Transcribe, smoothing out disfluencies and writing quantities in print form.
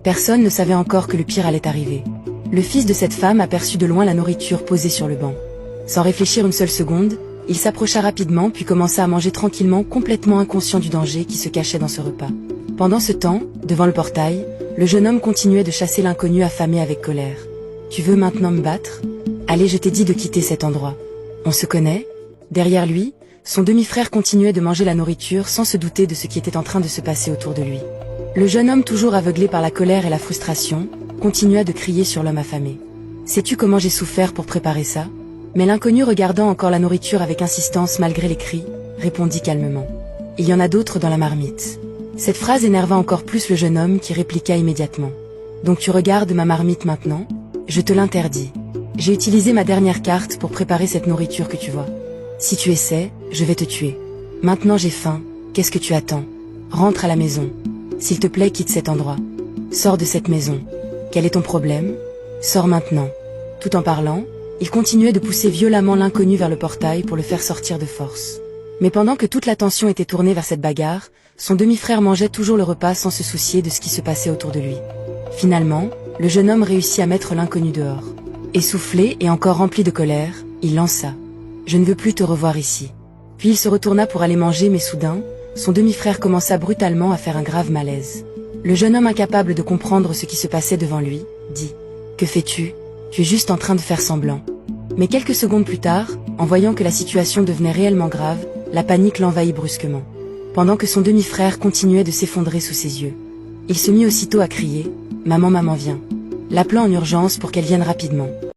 Personne ne savait encore que le pire allait arriver. Le fils de cette femme aperçut de loin la nourriture posée sur le banc. Sans réfléchir une seule seconde, il s'approcha rapidement puis commença à manger tranquillement, complètement inconscient du danger qui se cachait dans ce repas. Pendant ce temps, devant le portail, le jeune homme continuait de chasser l'inconnu affamé avec colère. « Tu veux maintenant me battre? Allez, je t'ai dit de quitter cet endroit. On se connaît ?» Derrière lui, son demi-frère continuait de manger la nourriture sans se douter de ce qui était en train de se passer autour de lui. Le jeune homme, toujours aveuglé par la colère et la frustration, continua de crier sur l'homme affamé. « Sais-tu comment j'ai souffert pour préparer ça ?» Mais l'inconnu, regardant encore la nourriture avec insistance malgré les cris, répondit calmement. « Il y en a d'autres dans la marmite. » Cette phrase énerva encore plus le jeune homme qui répliqua immédiatement. « Donc tu regardes ma marmite maintenant? Je te l'interdis. J'ai utilisé ma dernière carte pour préparer cette nourriture que tu vois. Si tu essaies, je vais te tuer. Maintenant j'ai faim, qu'est-ce que tu attends? Rentre à la maison. S'il te plaît, quitte cet endroit. Sors de cette maison. Quel est ton problème? Sors maintenant. » Tout en parlant, il continuait de pousser violemment l'inconnu vers le portail pour le faire sortir de force. Mais pendant que toute l'attention était tournée vers cette bagarre, son demi-frère mangeait toujours le repas sans se soucier de ce qui se passait autour de lui. Finalement, le jeune homme réussit à mettre l'inconnu dehors. Essoufflé et encore rempli de colère, il lança « Je ne veux plus te revoir ici ». Puis il se retourna pour aller manger, mais soudain, son demi-frère commença brutalement à faire un grave malaise. Le jeune homme, incapable de comprendre ce qui se passait devant lui, dit « Que fais-tu? Tu es juste en train de faire semblant. » Mais quelques secondes plus tard, en voyant que la situation devenait réellement grave, la panique l'envahit brusquement. Pendant que son demi-frère continuait de s'effondrer sous ses yeux, il se mit aussitôt à crier « Maman, maman, viens !» l'appelant en urgence pour qu'elle vienne rapidement.